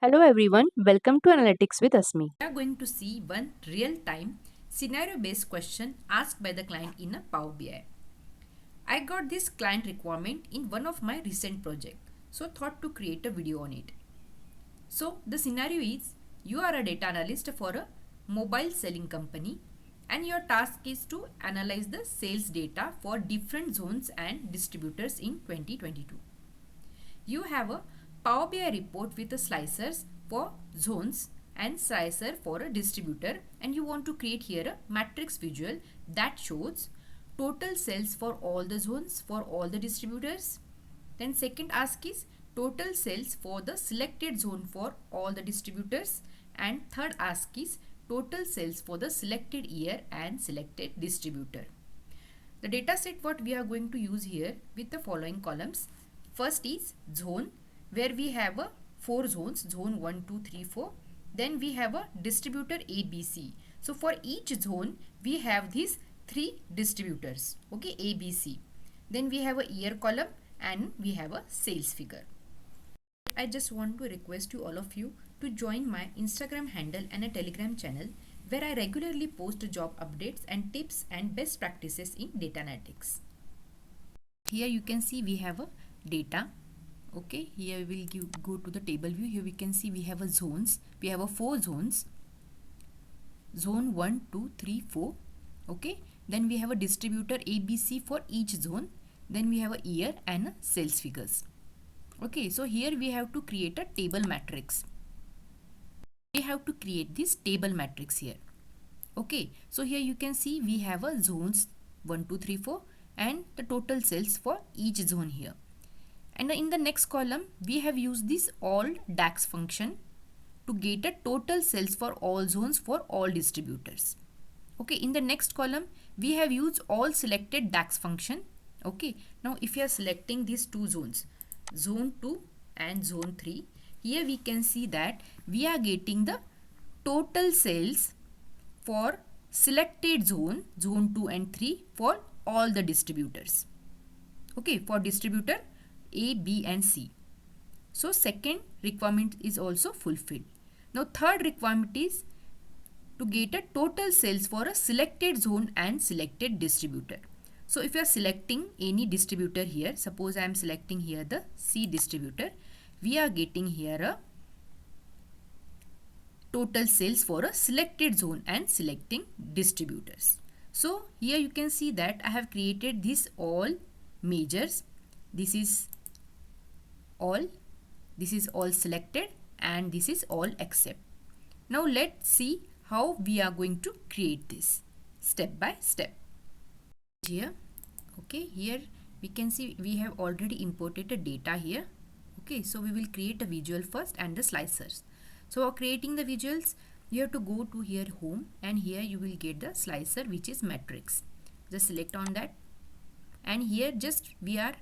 Hello everyone, welcome to Analytics with Asmi. We are going to see one real-time scenario-based question asked by the client in a Power BI. I got this client requirement in one of my recent project, so thought to create a video on it. So the scenario is you are a data analyst for a mobile selling company and your task is to analyze the sales data for different zones and distributors in 2022. You have a Power BI report with the slicers for zones and slicer for a distributor, and you want to create here a matrix visual that shows total sales for all the zones for all the distributors. Then second ask is total sales for the selected zone for all the distributors, and third ask is total sales for the selected year and selected distributor. The data set what we are going to use here with the following columns. First is zone, where we have a 4 zones, zone 1, 2, 3, 4. Then we have a distributor ABC. So for each zone we have these 3 distributors, okay, ABC. Then we have a year column and we have a sales figure. I just want to request you all of you to join my Instagram handle and a Telegram channel where I regularly post job updates and tips and best practices in data analytics. Here you can see we have a data. Okay, here we will go to the table view. Here we can see we have a zones. We have a 4 zones. Zone 1, 2, 3, 4. Okay, then we have a distributor ABC for each zone. Then we have a year and a sales figures. Okay, so here we have to create a table matrix. We have to create this table matrix here. Okay, so here you can see we have a zones 1, 2, 3, 4 and the total sales for each zone here. And in the next column we have used this all DAX function to get a total sales for all zones for all distributors. Okay, in the next column we have used all selected DAX function. Okay, now if you are selecting these two zones, zone 2 and zone 3, here we can see that we are getting the total sales for selected zone, zone 2 and 3 for all the distributors. Okay, for distributor A, B and C. So second requirement is also fulfilled. Now third requirement is to get a total sales for a selected zone and selected distributor. So if you are selecting any distributor here, suppose I am selecting here the C distributor, we are getting here a total sales for a selected zone and selecting distributors. So here you can see that I have created this all measures. This is all selected and this is all except. Now let's see how we are going to create this step by step. Here, okay, here we can see we have already imported the data here. Okay, so we will create a visual first and the slicers. So creating the visuals, you have to go to here home and here you will get the slicer which is matrix. Just select on that and here just we are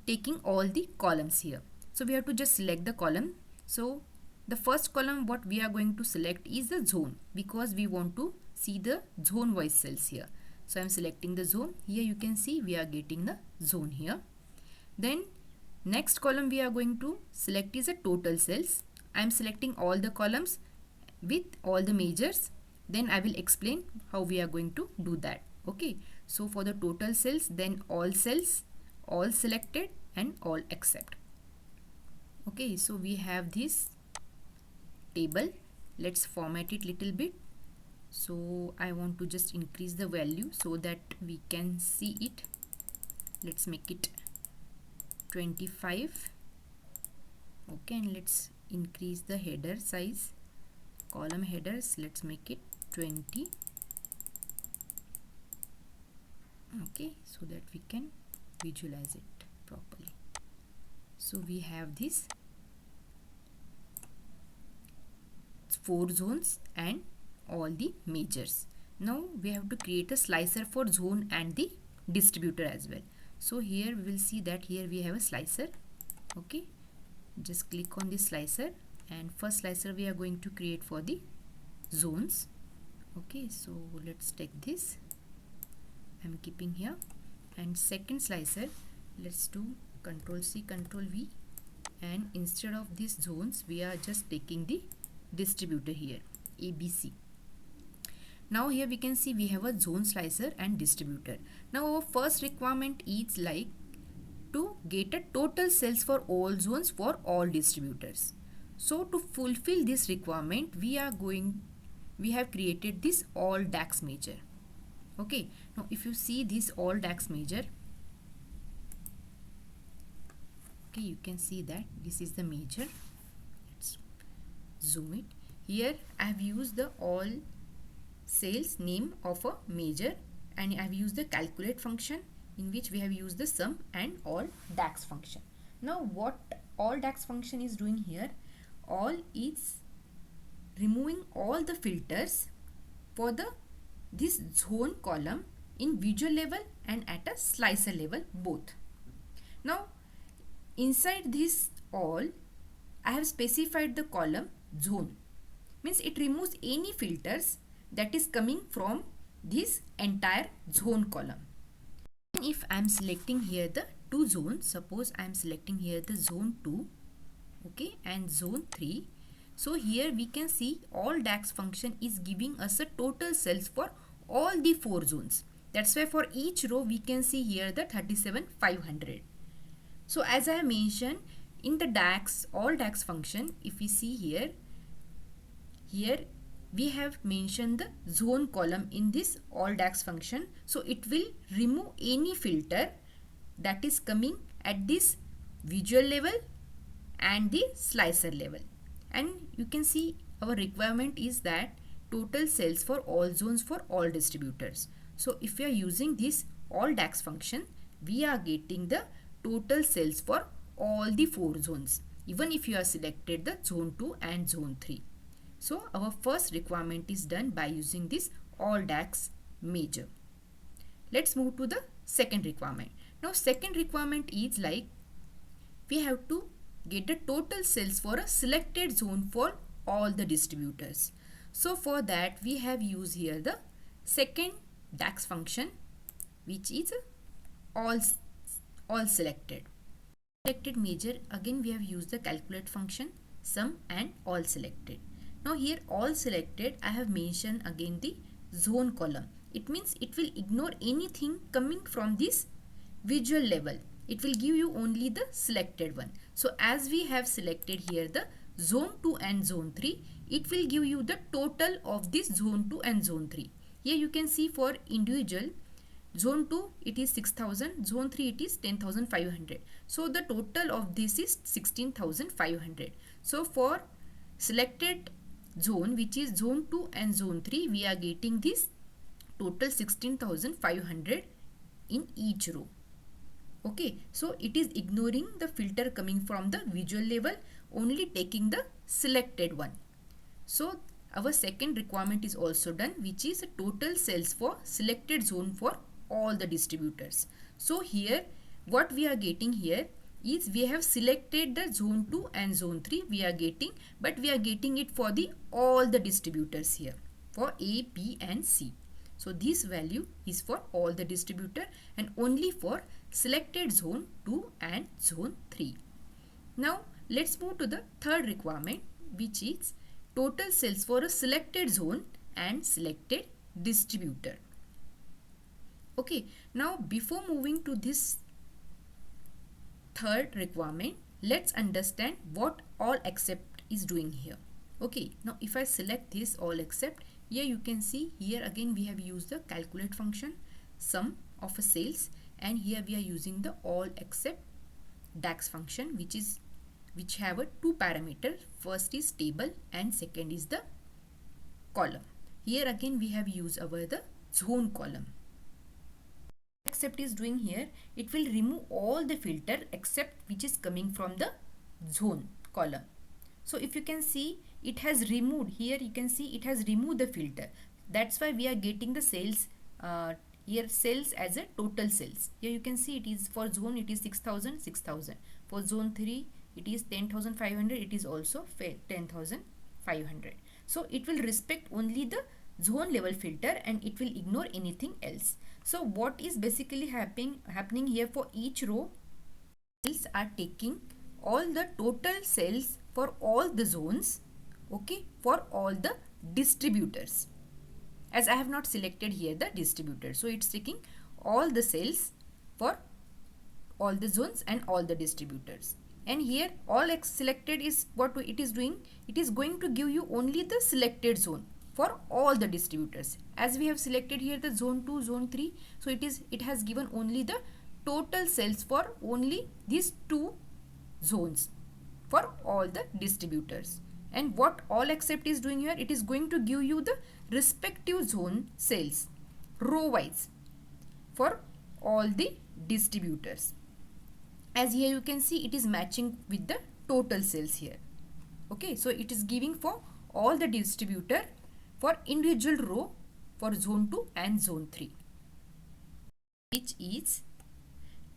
taking all the columns here. So we have to just select the column. So the first column what we are going to select is the zone because we want to see the zone wise cells here. So I am selecting the zone. Here you can see we are getting the zone here. Then next column we are going to select is a total cells. I am selecting all the columns with all the measures. Then I will explain how we are going to do that. Okay, so for the total cells, then all cells, all selected and all except. Okay, so we have this table. Let's format it little bit. So I want to just increase the value so that we can see it. Let's make it 25. Okay, and let's increase the header size. Column headers, let's make it 20. Okay, so that we can visualize it properly. So we have this 4 zones and all the measures. Now we have to create a slicer for zone and the distributor as well. So here we will see that here we have a slicer. Okay, just click on this slicer and first slicer we are going to create for the zones. Okay, so let's take this. I'm keeping here and second slicer let's do Ctrl C Ctrl V and instead of these zones we are just taking the distributor here, ABC. Now here we can see we have a zone slicer and distributor. Now our first requirement is like to get a total sales for all zones for all distributors. So to fulfill this requirement we have created this all DAX measure. Okay, now if you see this all DAX measure, okay, you can see that this is the measure. Let's zoom it. Here I have used the all sales name of a measure, and I have used the calculate function in which we have used the sum and all DAX function. Now what all DAX function is doing here, all is removing all the filters for this zone column in visual level and at a slicer level both. Now inside this all I have specified the column zone, means it removes any filters that is coming from this entire zone column. If I am selecting here the two zones, suppose I am selecting here the zone 2, okay, and zone 3. So here we can see all DAX function is giving us a total sales for all the 4 zones. That's why for each row we can see here the 37,500. So as I mentioned in the DAX, all DAX function, if we see here we have mentioned the zone column in this all DAX function. So it will remove any filter that is coming at this visual level and the slicer level. And you can see our requirement is that total sales for all zones for all distributors. So if we are using this all DAX function, we are getting the total sales for all the 4 zones, even if you have selected the zone 2 and zone 3. So our first requirement is done by using this all DAX measure. Let's move to the second requirement. Now second requirement is like we have to get a total sales for a selected zone for all the distributors. So for that we have used here the second DAX function, which is all selected. Selected measure, again we have used the calculate function, sum and all selected. Now here all selected I have mentioned again the zone column. It means it will ignore anything coming from this visual level. It will give you only the selected one. So as we have selected here the zone 2 and zone 3, it will give you the total of this zone 2 and zone 3. Here you can see for individual, zone 2 it is 6,000, zone 3 it is 10,500. So the total of this is 16,500. So for selected zone, which is zone 2 and zone 3, we are getting this total 16,500 in each row. Okay, so it is ignoring the filter coming from the visual level, only taking the selected one. So our second requirement is also done, which is a total sales for selected zone for all the distributors. So here what we are getting here is we have selected the zone 2 and zone 3 we are getting, but we are getting it for the all the distributors here for A, B and C. So this value is for all the distributor and only for selected zone 2 and zone 3. Now let's move to the third requirement, which is total sales for a selected zone and selected distributor. Okay, now before moving to this third requirement, let's understand what ALLEXCEPT is doing here. Okay, now if I select this ALLEXCEPT, here you can see here again we have used the calculate function, sum of a sales, and here we are using the ALLEXCEPT DAX function, which have a 2 parameters. First is table and second is the column. Here again we have used our the zone column. ALLEXCEPT is doing here, it will remove all the filter except which is coming from the zone column. So if you can see, it has removed, here you can see it has removed the filter. That's why we are getting the sales here, sales as a total sales. Here you can see it is for zone it is 6,000, 6,000. For zone 3 it is 10,500, it is also 10,500. So it will respect only the zone level filter and it will ignore anything else. So what is basically happening here for each row, sales are taking all the total sales for all the zones, okay, for all the distributors. As I have not selected here the distributor, so it's taking all the sales for all the zones and all the distributors. And here all selected is what it is doing. It is going to give you only the selected zone for all the distributors. As we have selected here the zone 2, zone 3, so it has given only the total sales for only these two zones for all the distributors. And what ALLEXCEPT is doing here, it is going to give you the respective zone sales row wise for all the distributors. As here you can see, it is matching with the total sales here. Okay, so it is giving for all the distributor for individual row for zone 2 and zone 3, which is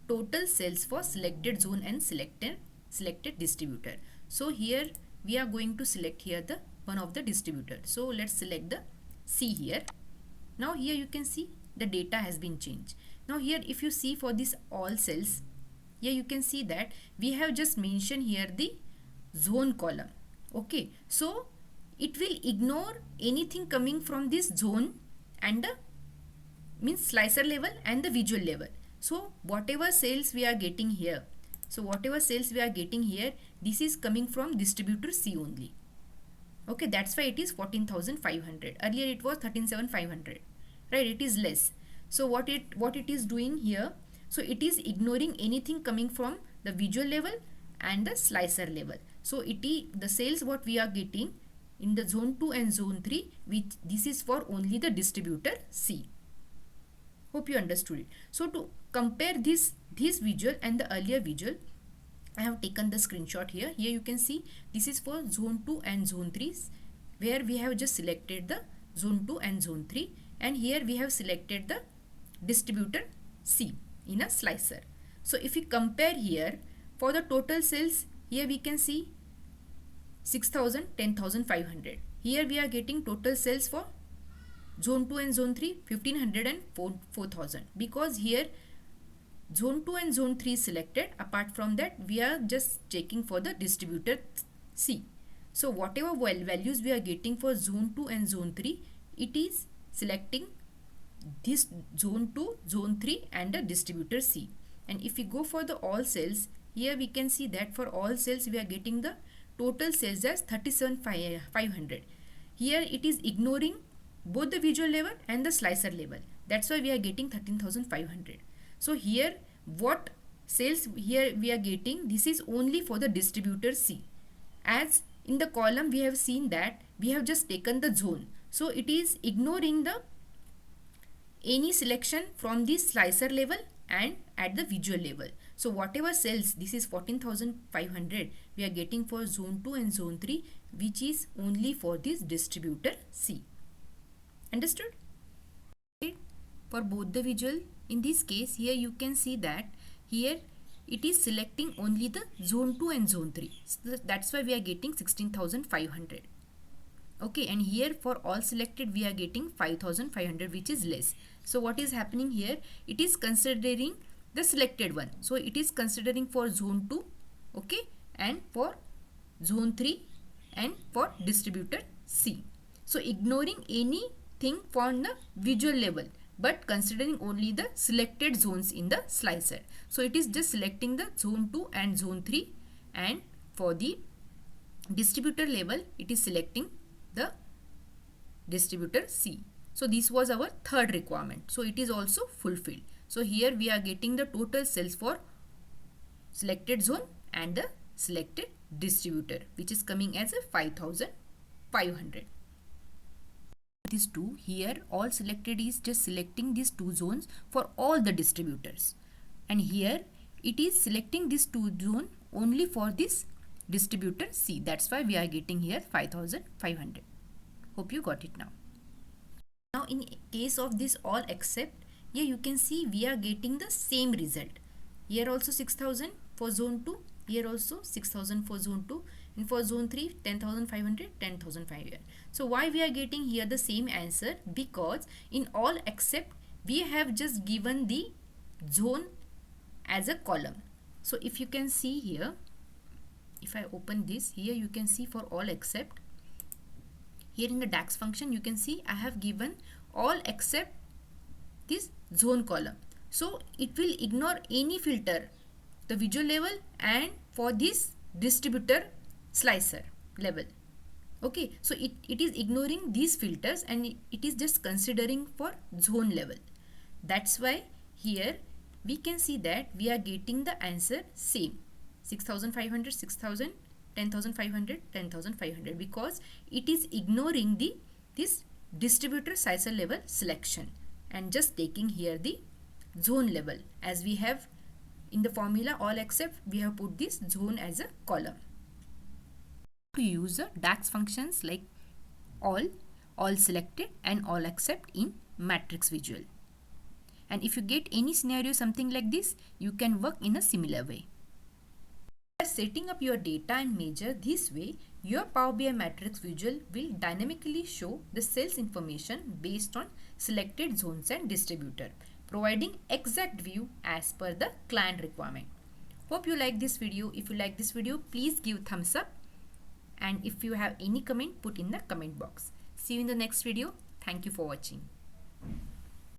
total sales for selected zone and selected distributor. So here we are going to select here the one of the distributor. So let's select the C here. Now here you can see the data has been changed. Now here if you see for this all cells, here you can see that we have just mentioned here the zone column. Okay, so it will ignore anything coming from this zone and the means slicer level and the visual level. So whatever sales we are getting here, this is coming from distributor C only. Okay, that's why it is 14,500. Earlier it was 13,750. Right, it is less. So what it is doing here, so it is ignoring anything coming from the visual level and the slicer level. So the sales what we are getting in the zone 2 and zone 3, which this is for only the distributor C. Hope you understood it. So to compare this visual and the earlier visual, I have taken the screenshot here. Here you can see this is for zone 2 and zone 3, where we have just selected the zone 2 and zone 3, and here we have selected the distributor C in a slicer. So if we compare here for the total sales, here we can see 6,000, 10,500. Here we are getting total sales for zone 2 and zone 3 1,500 and 4,000, because here zone 2 and zone 3 selected. Apart from that, we are just checking for the distributor C. So whatever values we are getting for zone 2 and zone 3, it is selecting this zone 2, zone 3 and the distributor C. And if we go for the all sales, here we can see that for all sales we are getting the total sales as 37,500. Here it is ignoring both the visual level and the slicer level. That's why we are getting 13,500. So here what sales here we are getting, this is only for the distributor C. As in the column we have seen that we have just taken the zone. So it is ignoring the any selection from the slicer level and at the visual level. So whatever sales, this is 14,500 we are getting for zone 2 and zone 3, which is only for this distributor C. Understood? For both the visual, in this case here you can see that here it is selecting only the zone 2 and zone 3. So that's why we are getting 16,500. Okay, and here for all selected we are getting 5,500, which is less. So what is happening here? It is considering the selected one. So it is considering for zone 2, okay, and for zone 3 and for distributor C. So ignoring anything from the visual level, but considering only the selected zones in the slicer. So it is just selecting the zone 2 and zone 3, and for the distributor level it is selecting the distributor C. So this was our third requirement. So it is also fulfilled. So here we are getting the total sales for selected zone and the selected distributor, which is coming as a 5,500. These two here, all selected is just selecting these two zones for all the distributors, and here it is selecting this two zone only for this distributor C. That's why we are getting here 5,500. Hope you got it now. Now in case of this all except, here you can see we are getting the same result. Here also 6,000 for zone 2, here also 6,000 for zone 2, and for zone 3 10,500, 10,500. So why we are getting here the same answer? Because in all except we have just given the zone as a column. So if you can see here, if I open this, here you can see for all except, here in the DAX function you can see I have given all except this zone column. So it will ignore any filter, the visual level and for this distributor slicer level. Okay, so it is ignoring these filters and it is just considering for zone level. That's why here we can see that we are getting the answer same, 6500, 6000, 10500, 10500, because it is ignoring the this distributor slicer level selection and just taking here the zone level, as we have in the formula all except we have put this zone as a column. To use the DAX functions like all selected and all except in matrix visual. And if you get any scenario something like this, you can work in a similar way. By setting up your data and measure this way, your Power BI matrix visual will dynamically show the sales information based on selected zones and distributor, providing exact view as per the client requirement. Hope you like this video. If you like this video, please give thumbs up. And if you have any comment, put in the comment box. See you in the next video. Thank you for watching.